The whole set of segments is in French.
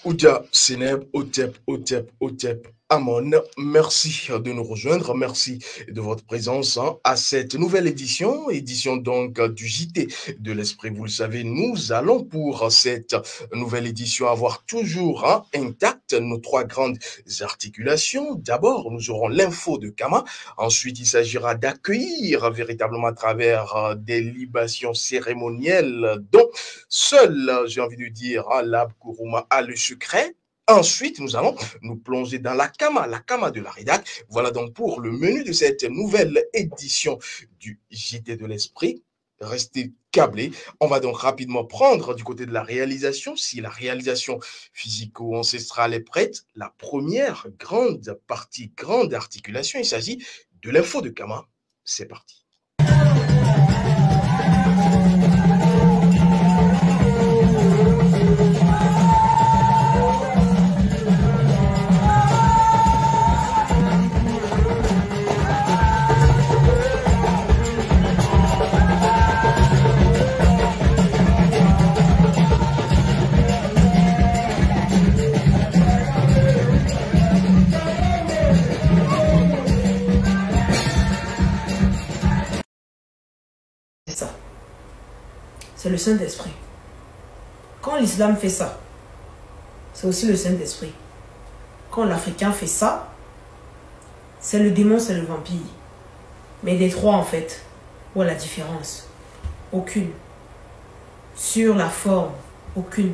Oudia Seneb, Otep, Amon, merci de nous rejoindre, merci de votre présence à cette nouvelle édition donc du JT de l'Esprit. Vous le savez, nous allons pour cette nouvelle édition avoir toujours intact nos trois grandes articulations. D'abord, nous aurons l'info de Kama, ensuite il s'agira d'accueillir véritablement à travers des libations cérémonielles dont seul, j'ai envie de dire, l'Ab Kourouma a le secret. Ensuite, nous allons nous plonger dans la Kama de la rédac. Voilà donc pour le menu de cette nouvelle édition du JT de l'Esprit. Restez câblés. On va donc rapidement prendre du côté de la réalisation. Si la réalisation physico-ancestrale est prête, la première grande partie, grande articulation, il s'agit de l'info de Kama. C'est parti. C'est le Saint-Esprit. Quand l'islam fait ça, c'est aussi le Saint-Esprit. Quand l'Africain fait ça, c'est le démon, c'est le vampire. Mais des trois, en fait, où est la différence? Aucune. Sur la forme, aucune.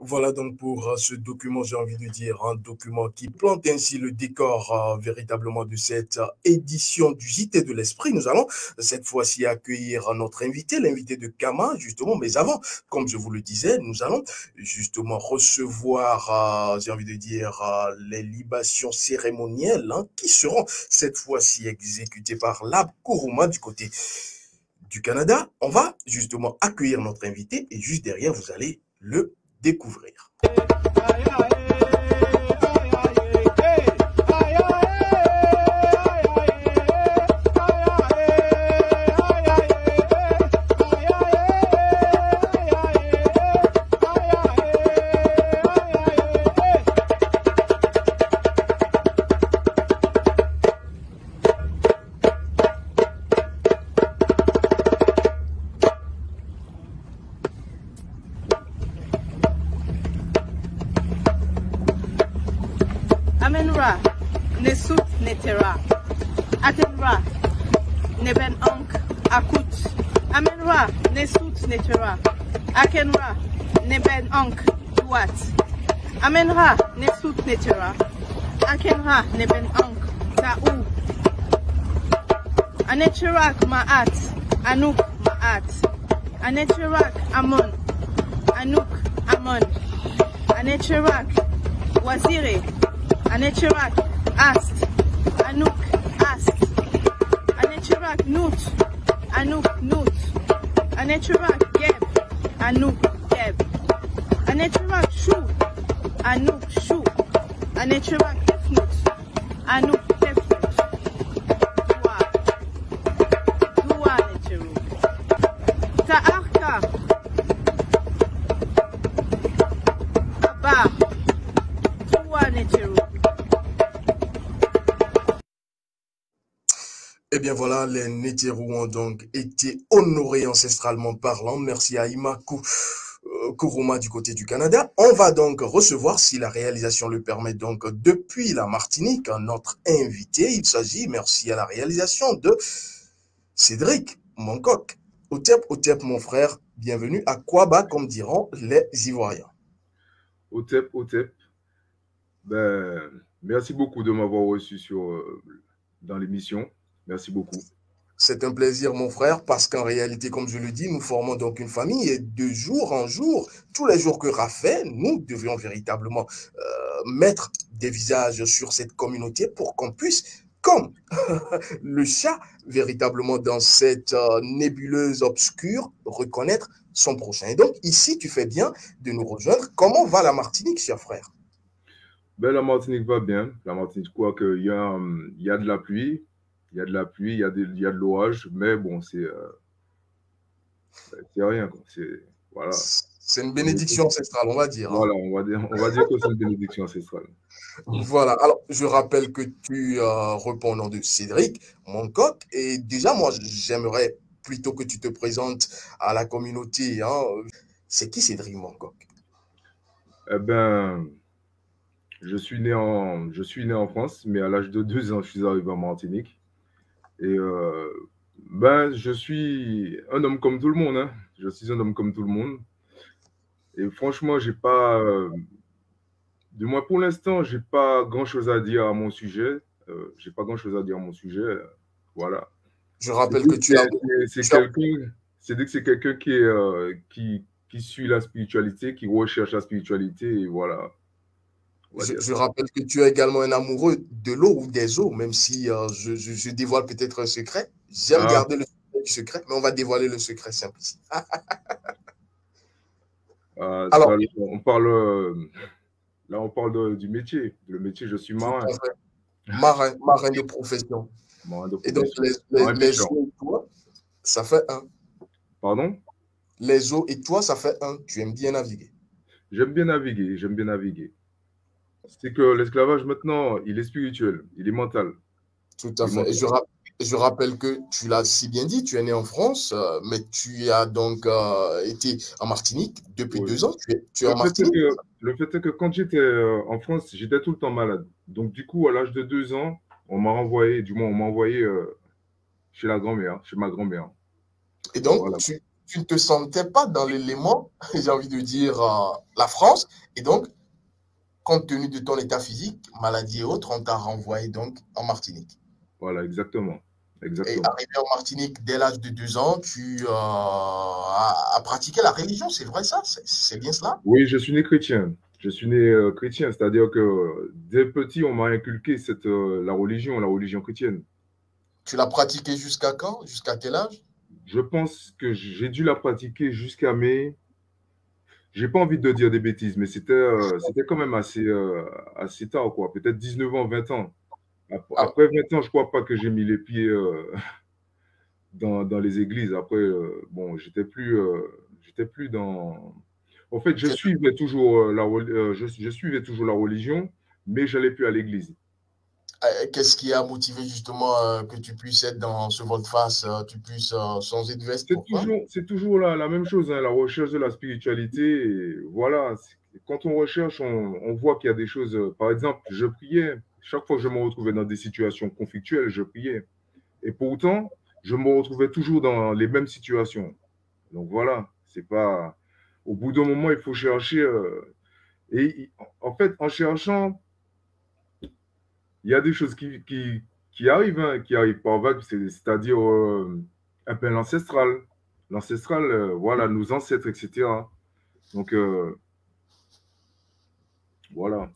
Voilà donc pour ce document, j'ai envie de dire, un document qui plante ainsi le décor véritablement de cette édition du JT de l'Esprit. Nous allons cette fois-ci accueillir notre invité, l'invité de Kama, justement. Mais avant, comme je vous le disais, nous allons justement recevoir, j'ai envie de dire, les libations cérémonielles qui seront cette fois-ci exécutées par l'Ab Kourouma du côté du Canada. On va justement accueillir notre invité et juste derrière, vous allez le découvrir. Amenra, Nesut Netera, Atenra, Neben Onk, Akut, Amenra, Nesut Netera, Akenra, Neben Onk, Tuat, Amenra, Nesut Netera, Akenra, Neben Onk, Ta'u, Anecherak Ma'at, Anuk Ma'at, Anecherak Amon, Anuk Amon, Anecherak Wazire, Anecherak Ast, Anuk Ast, Anecherak Nut, Anuk Nut, Anecherak Geb, Anuk Geb, Anecherak Shu, Anuk Shu, Anecherak Tefnut, Anuk Tefnut, Dua Necheru, Ta'arka, Abba, Dua Necheru. Eh bien voilà, les Nétérous ont donc été honorés ancestralement parlant. Merci à Imaku Kuruma du côté du Canada. On va donc recevoir, si la réalisation le permet, donc depuis la Martinique, notre invité. Il s'agit, merci à la réalisation, de Cédric Moncoq. Otep, mon frère, bienvenue à Kwaba, comme diront les Ivoiriens. Otep. Ben, merci beaucoup de m'avoir reçu dans l'émission. Merci beaucoup. C'est un plaisir, mon frère, parce qu'en réalité, comme je le dis, nous formons donc une famille et de jour en jour, tous les jours que Ra fait, nous devions véritablement mettre des visages sur cette communauté pour qu'on puisse, comme le chat, véritablement dans cette nébuleuse obscure, reconnaître son prochain. Et donc, ici, tu fais bien de nous rejoindre. Comment va la Martinique, cher frère? Ben, la Martinique va bien. La Martinique, je crois qu'il y a de la pluie. Il y a de la pluie, il y a de l'orage, mais bon, c'est rien. Voilà. C'est une bénédiction ancestrale, on va dire. Voilà, on va dire que c'est une bénédiction ancestrale. Voilà, alors je rappelle que tu réponds au nom de Cédric Moncoq, et déjà, moi, j'aimerais plutôt que tu te présentes à la communauté. Hein. C'est qui Cédric Moncoq? Eh ben, je suis né en France, mais à l'âge de 2 ans, je suis arrivé en Martinique. Et ben, je suis un homme comme tout le monde. Hein. Je suis un homme comme tout le monde. Et franchement, j'ai pas, du moins pour l'instant, j'ai pas grand-chose à dire à mon sujet. J'ai pas grand-chose à dire à mon sujet. Voilà. Je rappelle que tu as... C'est quelqu'un qui suit la spiritualité, qui recherche la spiritualité, et voilà. Je rappelle que tu es également un amoureux de l'eau ou des eaux, même si je dévoile peut-être un secret. J'aime garder le secret, mais on va dévoiler le secret simple ici. Alors, on parle du métier. Le métier, je suis marin. Marin de profession. Et donc, les eaux et toi, ça fait un. Pardon? Les eaux et toi, ça fait un. Tu aimes bien naviguer. J'aime bien naviguer. C'est que l'esclavage, maintenant, il est spirituel, il est mental. Tout à fait. Et je rappelle que tu l'as si bien dit, tu es né en France, mais tu as donc été en Martinique depuis 2 ans. Tu es en Martinique. Le fait est que quand j'étais en France, j'étais tout le temps malade. Donc, du coup, à l'âge de 2 ans, on m'a envoyé chez ma grand-mère. Et donc, voilà. Tu ne te sentais pas dans l'élément, j'ai envie de dire, la France. Et donc, compte tenu de ton état physique, maladie et autres, on t'a renvoyé donc en Martinique. Voilà, exactement. Et arrivé en Martinique dès l'âge de 2 ans, tu as pratiqué la religion, c'est vrai ça? C'est bien cela? Oui, je suis né chrétien. C'est-à-dire que dès petit, on m'a inculqué la religion chrétienne. Tu l'as pratiquée jusqu'à quand? Jusqu'à quel âge? Je pense que j'ai dû la pratiquer jusqu'à mes... J'ai pas envie de dire des bêtises, mais c'était quand même assez tard, quoi. Peut-être 19 ans, 20 ans. Après 20 ans, je crois pas que j'ai mis les pieds dans les églises. Après, bon, j'étais plus dans... En fait, je suivais toujours je suivais toujours la religion, mais j'allais plus à l'église. Qu'est-ce qui a motivé justement que tu puisses être dans ce volte-face, tu puisses changer de veste? C'est toujours la même chose, hein, la recherche de la spiritualité. Et voilà, quand on recherche, on voit qu'il y a des choses. Par exemple, je priais. Chaque fois que je me retrouvais dans des situations conflictuelles, je priais. Et pourtant, je me retrouvais toujours dans les mêmes situations. Donc voilà, c'est pas... Au bout d'un moment, il faut chercher. Et en fait, en cherchant, il y a des choses qui arrivent, hein, qui arrivent par vagues, c'est-à-dire un peu l'ancestral. L'ancestral, voilà, nos ancêtres, etc. Donc, voilà.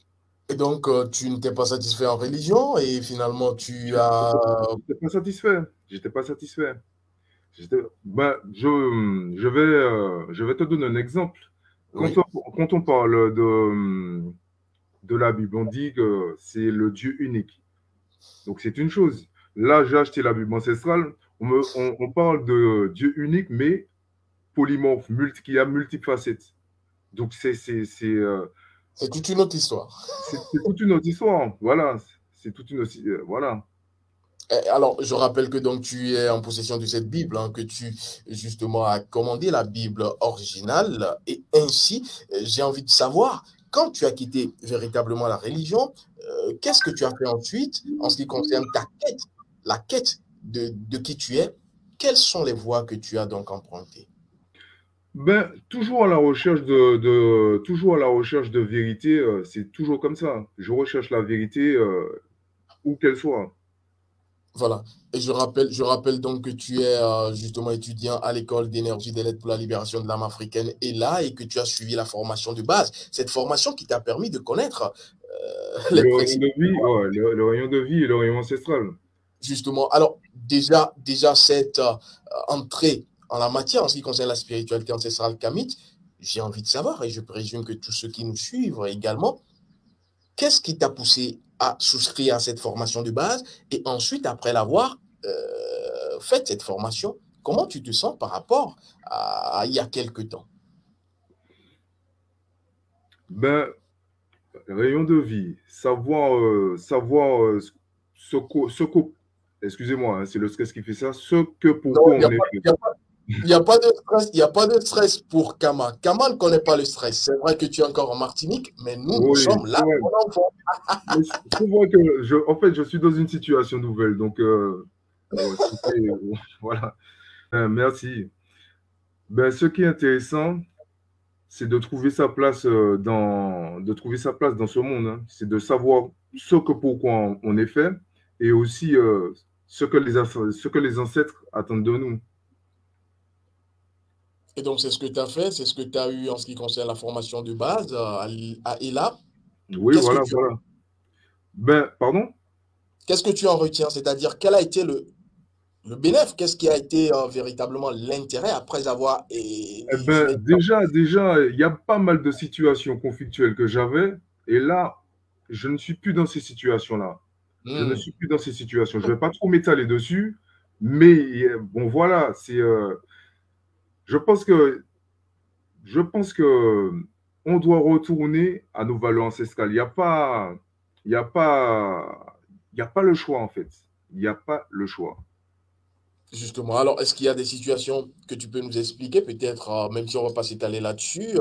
Et donc, tu n'étais pas satisfait en religion et finalement, tu as... J'étais pas satisfait. Ben, je vais te donner un exemple. Quand on parle de la Bible, on dit que c'est le Dieu unique. Donc, c'est une chose. Là, j'ai acheté la Bible ancestrale. On parle de Dieu unique, mais polymorphe, qui a multiples facettes. Donc, c'est toute une autre histoire. C'est toute une autre histoire. Voilà. C'est toute une autre... voilà. Alors, je rappelle que donc tu es en possession de cette Bible, hein, que tu justement as commandé la Bible originale. Et ainsi, j'ai envie de savoir, quand tu as quitté véritablement la religion, qu'est-ce que tu as fait ensuite en ce qui concerne ta quête, la quête de qui tu es? Quelles sont les voies que tu as donc empruntées? Ben, toujours à la recherche toujours à la recherche de vérité, c'est toujours comme ça. Je recherche la vérité, où qu'elle soit. Voilà. Et je rappelle donc que tu es justement étudiant à l'école d'énergie des lettres pour la libération de l'âme africaine et là, et que tu as suivi la formation de base. Cette formation qui t'a permis de connaître les Le rayon principes. de vie, ouais, le rayon de vie et le rayon ancestral. Justement, alors déjà cette entrée en la matière en ce qui concerne la spiritualité ancestrale kamite, j'ai envie de savoir, et je présume que tous ceux qui nous suivent également, qu'est-ce qui t'a poussé à souscrire à cette formation de base et ensuite, après l'avoir faite, cette formation, comment tu te sens par rapport à il y a quelque temps? Ben, rayon de vie, savoir excusez-moi, hein, c'est le stress qui fait ça, ce que Non, pourquoi on est fait. il y a pas de stress, il y a pas de stress pour Kama. Kama ne connaît pas le stress. C'est vrai que tu es encore en Martinique, mais nous Oui, sommes c'est là vrai. pour l'enfant. Mais c'est vrai que en fait, je suis dans une situation nouvelle, donc voilà. Merci. Ben, ce qui est intéressant, c'est de trouver sa place dans ce monde, hein. C'est de savoir ce que pourquoi on est fait et aussi ce que les ancêtres attendent de nous. Et donc, c'est ce que tu as fait, c'est ce que tu as eu en ce qui concerne la formation de base à ELA. Oui, Qu'est-ce que voilà, tu, voilà. Ben, pardon? qu'est-ce que tu en retiens? C'est-à-dire, quel a été le bénéfice? Qu'est-ce qui a été véritablement l'intérêt après avoir Eh ben, déjà, il y a pas mal de situations conflictuelles que j'avais, et là, je ne suis plus dans ces situations-là. Je ne Hmm. suis plus dans ces situations. Je ne vais pas trop m'étaler dessus, mais bon, voilà, je pense que, je pense que on doit retourner à nos valeurs ancestrales. Il y a pas, il y a pas le choix, en fait. Il n'y a pas le choix. Justement, alors est-ce qu'il y a des situations que tu peux nous expliquer, peut-être, même si on ne va pas s'étaler là-dessus,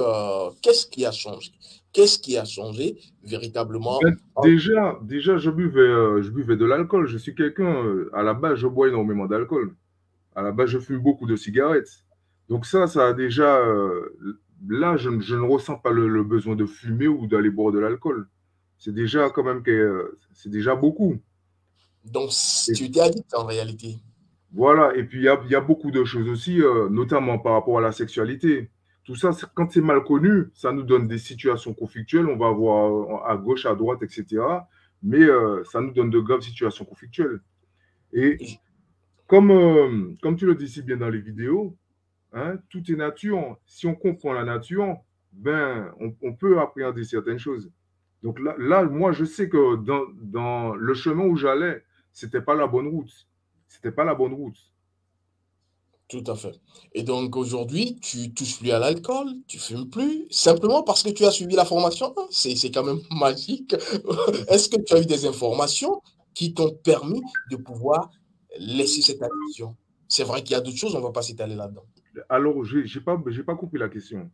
qu'est-ce qui a changé? Qu'est-ce qui a changé véritablement? Ben, déjà, je buvais de l'alcool. Je suis quelqu'un, à la base, je bois énormément d'alcool. À la base, je fume beaucoup de cigarettes. Donc ça a déjà, là, je ne ressens pas le besoin de fumer ou d'aller boire de l'alcool. C'est déjà quand même c'est déjà beaucoup. Donc, Et tu étais addict en réalité. voilà. Et puis, il y a beaucoup de choses aussi, notamment par rapport à la sexualité. Tout ça, quand c'est mal connu, ça nous donne des situations conflictuelles. On va avoir à gauche, à droite, etc. Mais ça nous donne de graves situations conflictuelles. Et comme tu le dis si bien dans les vidéos, hein, tout est nature. Si on comprend la nature, ben, on peut appréhender certaines choses. Donc moi, je sais que dans le chemin où j'allais, c'était pas la bonne route. C'était pas la bonne route. Tout à fait. Et donc aujourd'hui, tu touches plus à l'alcool, tu fumes plus, simplement parce que tu as suivi la formation 1. C'est quand même magique. Est-ce que tu as eu des informations qui t'ont permis de pouvoir laisser cette addiction? C'est vrai qu'il y a d'autres choses, on ne va pas s'étaler là-dedans. Alors, j'ai pas compris la question.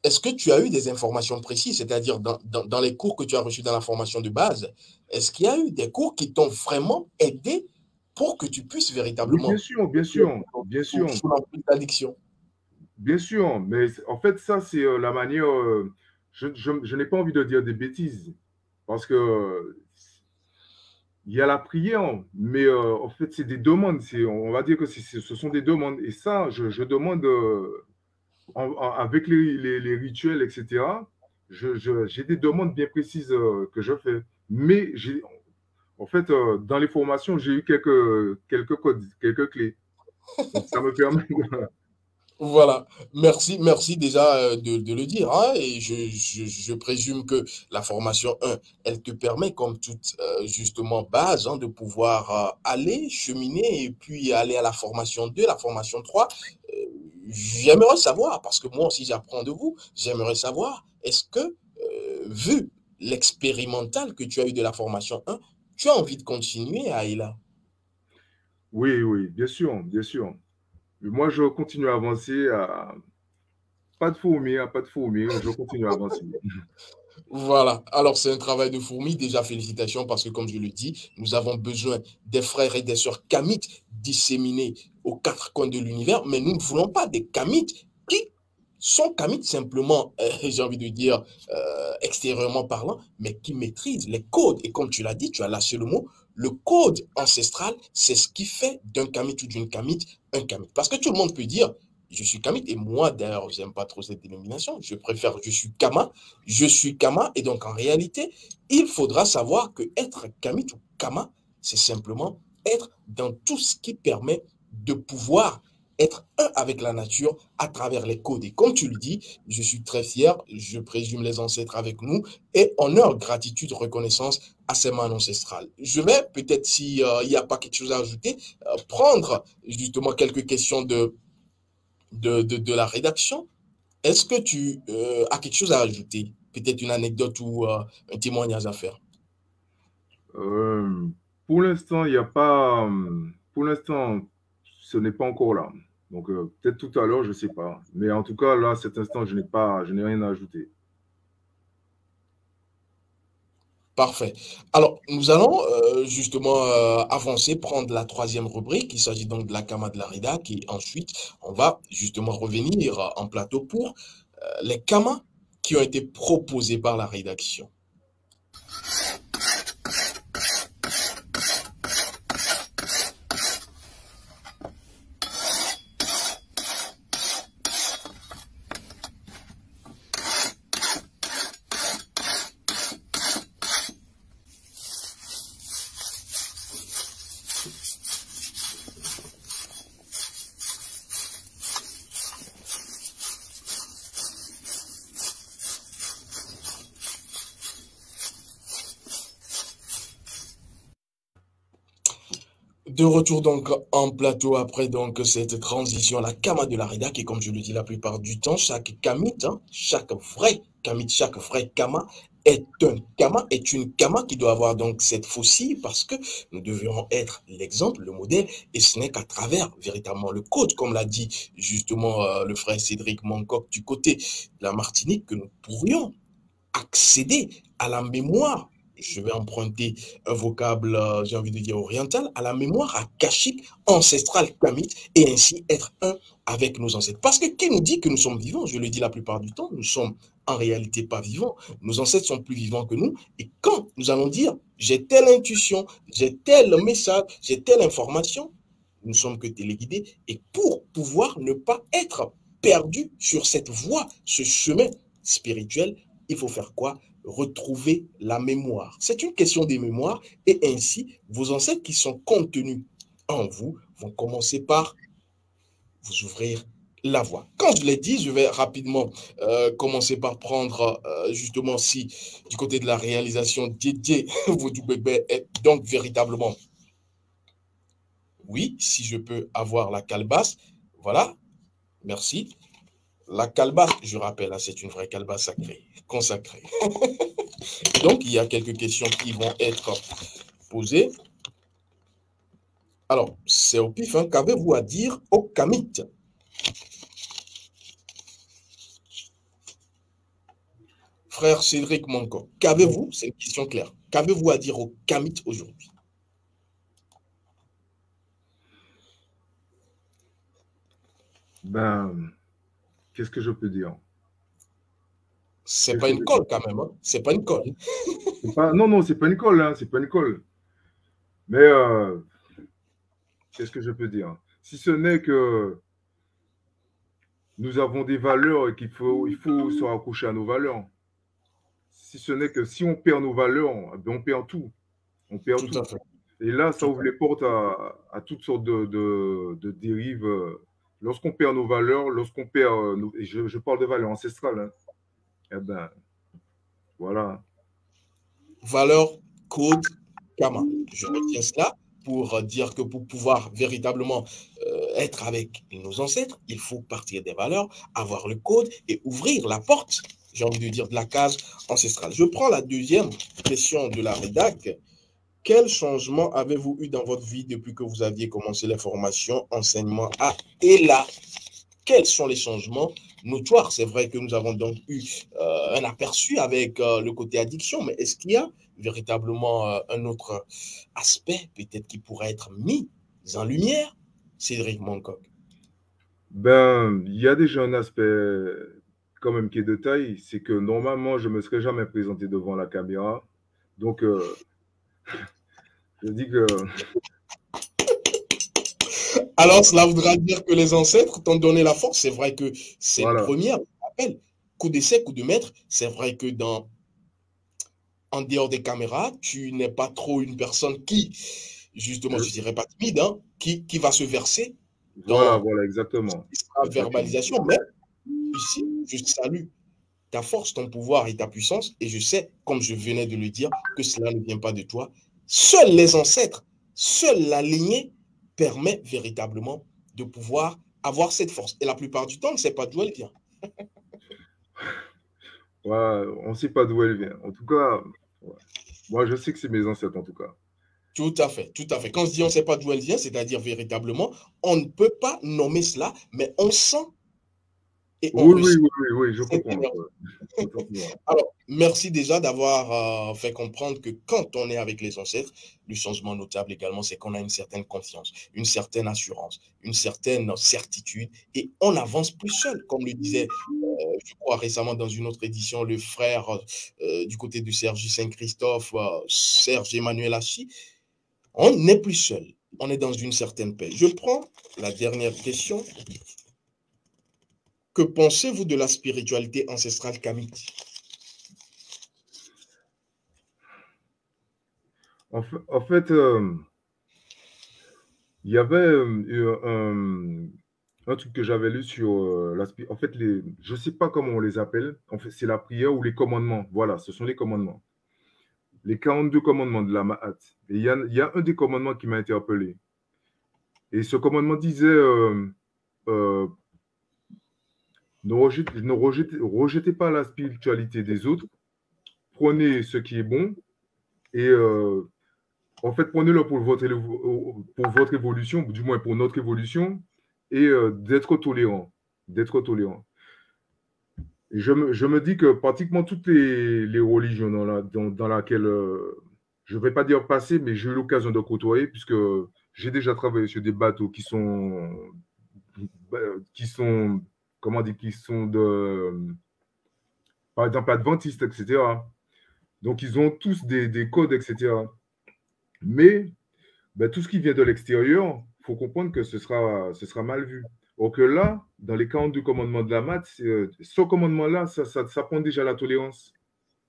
Est-ce que tu as eu des informations précises, c'est-à-dire dans les cours que tu as reçus dans la formation de base, est-ce qu'il y a eu des cours qui t'ont vraiment aidé pour que tu puisses Oui, bien véritablement sûr, bien sûr, bien sûr, sous l'emprise d'addiction? bien sûr. Mais en fait, ça, c'est la manière. Je n'ai pas envie de dire des bêtises parce que il y a la prière, mais en fait, c'est des demandes. On va dire que ce sont des demandes. Et ça, je demande avec les rituels, etc. J'ai des demandes bien précises que je fais. Mais en fait, dans les formations, j'ai eu quelques codes, quelques clés. Donc, ça me permet de... Voilà, merci déjà de le dire, hein, et je présume que la formation 1, elle te permet, comme toute justement base, hein, de pouvoir aller cheminer et puis aller à la formation 2, la formation 3. Euh, J'aimerais savoir, parce que moi aussi j'apprends de vous, j'aimerais savoir, est-ce que, vu l'expérimental que tu as eu de la formation 1, tu as envie de continuer à aller là? Oui, oui, bien sûr, bien sûr. Mais moi, je continue à avancer. Pas de fourmis, hein, pas de fourmis. Je continue à avancer. Voilà. Alors, c'est un travail de fourmi. Déjà, félicitations parce que, comme je le dis, nous avons besoin des frères et des sœurs kamites disséminés aux quatre coins de l'univers, mais nous ne voulons pas des kamites qui sont kamites simplement, j'ai envie de dire, extérieurement parlant, mais qui maîtrisent les codes. Et comme tu l'as dit, tu as lâché le mot, le code ancestral, c'est ce qui fait d'un kamite ou d'une kamite un kamite. Parce que tout le monde peut dire, je suis kamite, et moi, d'ailleurs, j'aime pas trop cette dénomination. Je préfère, je suis Kama, et donc en réalité, il faudra savoir que être Kamit ou Kama, c'est simplement être dans tout ce qui permet de pouvoir être un avec la nature à travers les codes. Et comme tu le dis, je suis très fier, je présume les ancêtres avec nous, et honneur, gratitude, reconnaissance à ces mains ancestrales. Je vais peut-être, s'il n'y a pas quelque chose à ajouter, prendre justement quelques questions de la rédaction. Est-ce que tu as quelque chose à ajouter? Peut-être une anecdote ou un témoignage à faire? Euh, pour l'instant, il n'y a pas. Pour l'instant, ce n'est pas encore là. Donc, peut-être tout à l'heure, je ne sais pas. Mais en tout cas, là, à cet instant, je n'ai rien à ajouter. Parfait. Alors, nous allons justement avancer, prendre la troisième rubrique. Il s'agit donc de la Kama de la Rida, et ensuite, on va justement revenir en plateau pour les Kamas qui ont été proposés par la rédaction. De retour donc en plateau après donc cette transition, la Kama de la Reda, qui comme je le dis la plupart du temps, chaque Kamit, hein, chaque vrai Kamit, chaque vrai Kama est un Kama, est une Kama qui doit avoir donc cette faucille parce que nous devons être l'exemple, le modèle, et ce n'est qu'à travers véritablement le code, comme l'a dit justement le frère Cédric Mancoc du côté de la Martinique, que nous pourrions accéder à la mémoire, je vais emprunter un vocable, j'ai envie de dire oriental, à la mémoire akashique ancestrale kamite et ainsi être un avec nos ancêtres. Parce que qui nous dit que nous sommes vivants? Je le dis la plupart du temps, nous sommes en réalité pas vivants. Nos ancêtres sont plus vivants que nous. Et quand nous allons dire, j'ai telle intuition, j'ai tel message, j'ai telle information, nous ne sommes que téléguidés. Et pour pouvoir ne pas être perdu sur cette voie, ce chemin spirituel, il faut faire quoi? Retrouver la mémoire. C'est une question des mémoires et ainsi, vos ancêtres qui sont contenus en vous vont commencer par vous ouvrir la voie. Quand je l'ai dit, je vais rapidement commencer par prendre justement si du côté de la réalisation Didier Vodou-Bébé est donc véritablement oui, si je peux avoir la calebasse, voilà, merci. La calebasse, je rappelle, c'est une vraie calebasse sacrée, consacrée. Donc, il y a quelques questions qui vont être posées. Alors, c'est au pif, hein, qu'avez-vous à dire au Kamit? Frère Cédric Monco, qu'avez-vous, c'est une question claire, qu'avez-vous à dire au Kamit aujourd'hui? Ben, qu'est-ce que je peux dire? C'est pas une colle quand même, hein? C'est pas une colle. Non, non, c'est pas une colle, hein, c'est pas une colle. Mais qu'est-ce que je peux dire? Si ce n'est que nous avons des valeurs et il faut se raccrocher à nos valeurs. Si ce n'est que si on perd nos valeurs, ben on perd tout. On perd tout. À fait. Et là, ça ouvre les portes à toutes sortes de dérives. Lorsqu'on perd nos valeurs, lorsqu'on perd, et je parle de valeurs ancestrales, hein, eh ben, voilà. Valeur, code, Kama. Je retiens cela pour dire que pour pouvoir véritablement être avec nos ancêtres, il faut partir des valeurs, avoir le code et ouvrir la porte, j'ai envie de dire, de la case ancestrale. Je prends la deuxième question de la rédac. Quel changement avez-vous eu dans votre vie depuis que vous aviez commencé les formations, enseignement A et là? Quels sont les changements notoires? C'est vrai que nous avons donc eu un aperçu avec le côté addiction, mais est-ce qu'il y a véritablement un autre aspect peut-être qui pourrait être mis en lumière, Cédric Moncoq? Ben, il y a déjà un aspect quand même qui est de taille, c'est que normalement, je ne me serais jamais présenté devant la caméra. Donc, je dis que Alors, cela voudra dire que les ancêtres t'ont donné la force. C'est vrai que c'est une voilà, première. Appel. Coup d'essai, coup de maître. C'est vrai que en dehors des caméras, tu n'es pas trop une personne qui, justement, je je- ne dirais pas timide, hein, qui va se verser voilà, dans voilà, exactement. la Exactement. verbalisation. Mais ici, je salue ta force, ton pouvoir et ta puissance. Et je sais, comme je venais de le dire, que cela ne vient pas de toi. Seuls les ancêtres, seule la lignée permet véritablement de pouvoir avoir cette force. Et la plupart du temps, on ne sait pas d'où elle vient. Voilà, on ne sait pas d'où elle vient. En tout cas, ouais. Moi, je sais que c'est mes ancêtres, en tout cas. Tout à fait, tout à fait. Quand je dis on ne sait pas d'où elle vient, c'est-à-dire véritablement, on ne peut pas nommer cela, mais on sent et on Oui, oui, ressent oui, oui, oui, je cette comprends. énergie. Ouais. Autant pour moi. Alors, merci déjà d'avoir fait comprendre que quand on est avec les ancêtres, le changement notable également, c'est qu'on a une certaine confiance, une certaine assurance, une certaine certitude et on avance plus seul. Comme le disait, je crois récemment dans une autre édition, le frère du côté de Sergi Saint-Christophe, Serge Emmanuel Hachi, on n'est plus seul. On est dans une certaine paix. Je prends la dernière question. Que pensez-vous de la spiritualité ancestrale kamite? En fait, il y avait un truc que j'avais lu sur en fait, je ne sais pas comment on les appelle. En fait, c'est la prière ou les commandements. Voilà, ce sont les commandements. Les 42 commandements de la Ma'at. Et il y a un des commandements qui m'a interpellé. Et ce commandement disait euh, rejetez pas la spiritualité des autres, prenez ce qui est bon et en fait, prenez-le pour votre évolution, du moins pour notre évolution, et d'être tolérant. D'être tolérant. Et je me dis que pratiquement toutes les religions dans laquelle, je ne vais pas dire passer, mais j'ai eu l'occasion de côtoyer, puisque j'ai déjà travaillé sur des bateaux qui sont, comment dire, qui sont par exemple, adventistes, etc. Donc, ils ont tous des codes, etc. Mais ben, tout ce qui vient de l'extérieur, il faut comprendre que ce sera mal vu. Or que là, dans les 42 commandements de la maths, ce commandement-là, ça prend déjà la tolérance.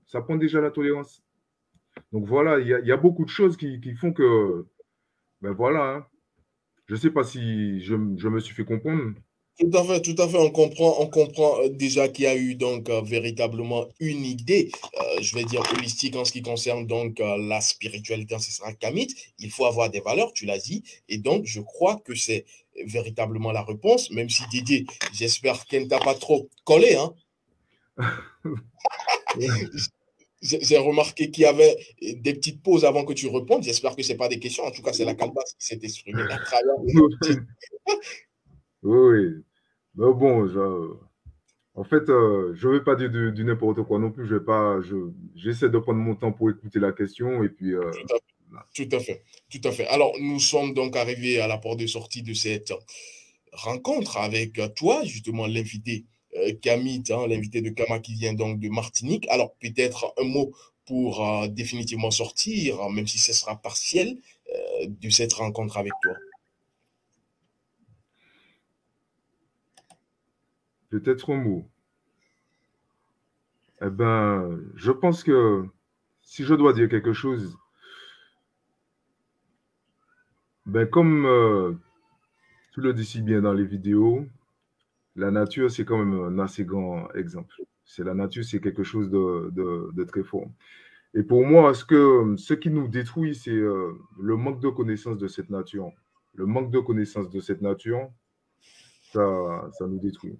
Ça prend déjà la tolérance. Donc voilà, il y a beaucoup de choses qui font que, ben voilà, hein. Je ne sais pas si je me suis fait comprendre. Tout à fait, on comprend déjà qu'il y a eu donc véritablement une idée, je vais dire holistique en ce qui concerne donc la spiritualité ancestrale kamite. Il faut avoir des valeurs, tu l'as dit, et donc je crois que c'est véritablement la réponse, même si Didier, j'espère qu'elle ne t'a pas trop collé, hein. J'ai remarqué qu'il y avait des petites pauses avant que tu répondes. J'espère que ce n'est pas des questions. En tout cas, c'est la calebasse qui s'est exprimée à travers. Oui, oui. Mais bon, en fait, je ne vais pas dire du n'importe quoi non plus. J'essaie de prendre mon temps pour écouter la question et puis, Tout à fait, tout à fait. Alors, nous sommes donc arrivés à la porte de sortie de cette rencontre avec toi, justement, l'invité Camille, hein, l'invité de Kama qui vient donc de Martinique. Alors, peut-être un mot pour définitivement sortir, même si ce sera partiel, de cette rencontre avec toi. peut-être un mot. Eh ben, je pense que si je dois dire quelque chose, ben comme tu le dis si bien dans les vidéos, la nature, c'est quand même un assez grand exemple. La nature, c'est quelque chose de très fort. Et pour moi, ce qui nous détruit, c'est le manque de connaissance de cette nature. Le manque de connaissance de cette nature, ça nous détruit.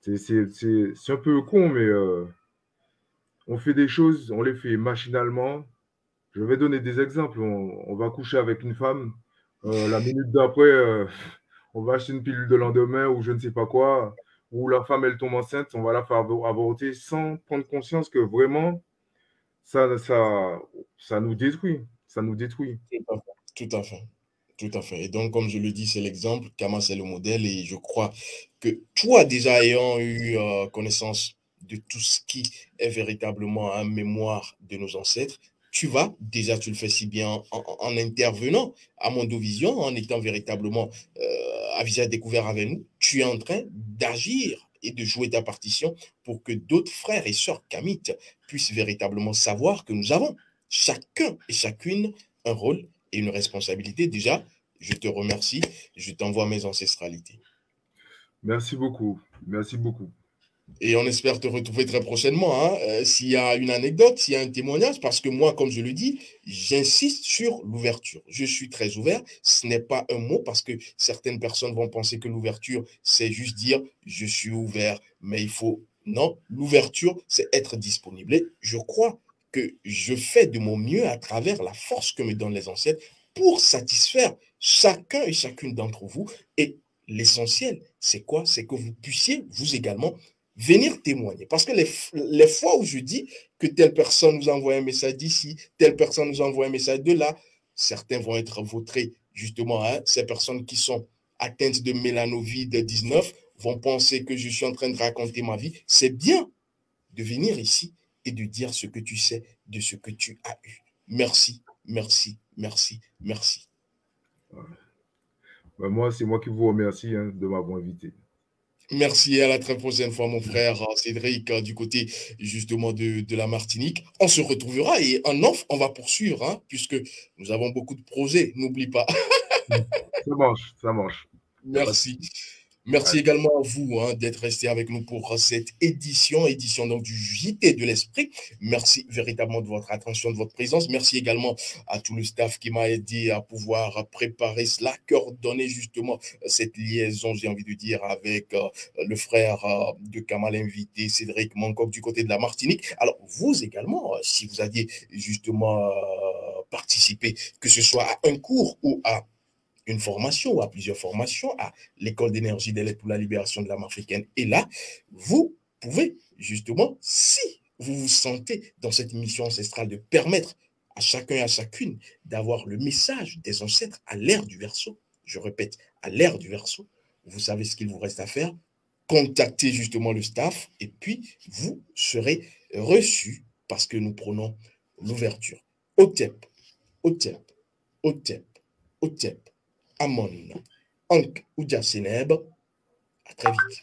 C'est un peu con, mais on fait des choses, on les fait machinalement, Je vais donner des exemples. On va coucher avec une femme. La minute d'après, on va acheter une pilule de lendemain ou je ne sais pas quoi. Ou la femme, elle tombe enceinte, on va la faire avorter sans prendre conscience que vraiment, ça, ça, ça nous détruit. Ça nous détruit. Tout à fait. Tout à fait. Tout à fait. Et donc, comme je le dis, c'est l'exemple, Kama, c'est le modèle, et je crois que toi, déjà ayant eu connaissance de tout ce qui est véritablement en mémoire de nos ancêtres, déjà, tu le fais si bien en intervenant à Mondovision, en étant véritablement à visage découvert avec nous, tu es en train d'agir et de jouer ta partition pour que d'autres frères et sœurs kamites puissent véritablement savoir que nous avons chacun et chacune un rôle et une responsabilité. Déjà, je te remercie, je t'envoie mes ancestralités. Merci beaucoup. Merci beaucoup. Et on espère te retrouver très prochainement, hein, s'il y a une anecdote, s'il y a un témoignage, parce que moi, comme je le dis, j'insiste sur l'ouverture. Je suis très ouvert. Ce n'est pas un mot, parce que certaines personnes vont penser que l'ouverture, c'est juste dire je suis ouvert, mais il faut. Non, l'ouverture, c'est être disponible. Et je crois que je fais de mon mieux à travers la force que me donnent les ancêtres pour satisfaire chacun et chacune d'entre vous. Et l'essentiel, c'est quoi? C'est que vous puissiez, vous également, venir témoigner. Parce que les fois où je dis que telle personne nous envoie un message d'ici, telle personne nous envoie un message de là, certains vont être vautrés. Justement, hein, ces personnes qui sont atteintes de mélanovide 19 vont penser que je suis en train de raconter ma vie. C'est bien de venir ici et de dire ce que tu sais de ce que tu as eu. Merci, merci, merci, merci. Ben moi, c'est moi qui vous remercie de m'avoir invité. Merci et à la très prochaine fois, mon frère Cédric, du côté justement de la Martinique. On se retrouvera et en off, on va poursuivre, hein, puisque nous avons beaucoup de projets, n'oublie pas. Ça marche, ça marche. Merci. Merci également à vous d'être resté avec nous pour cette édition donc du JT de l'Esprit. Merci véritablement de votre attention, de votre présence. Merci également à tout le staff qui m'a aidé à pouvoir préparer cela, coordonner justement cette liaison, j'ai envie de dire, avec le frère de Kamal invité, Cédric Mankok du côté de la Martinique. Alors, vous également, si vous aviez justement participé, que ce soit à un cours ou à une formation ou à plusieurs formations à l'école d'énergie de l'aide pour la libération de l'âme africaine. Et là, vous pouvez justement, si vous vous sentez dans cette mission ancestrale de permettre à chacun et à chacune d'avoir le message des ancêtres à l'ère du Verseau, je répète, à l'ère du Verseau, vous savez ce qu'il vous reste à faire, contactez justement le staff et puis vous serez reçu parce que nous prenons l'ouverture. Otep, Otep, Otep, Otep. Amon, Ankh Oudia Seneb. À très vite.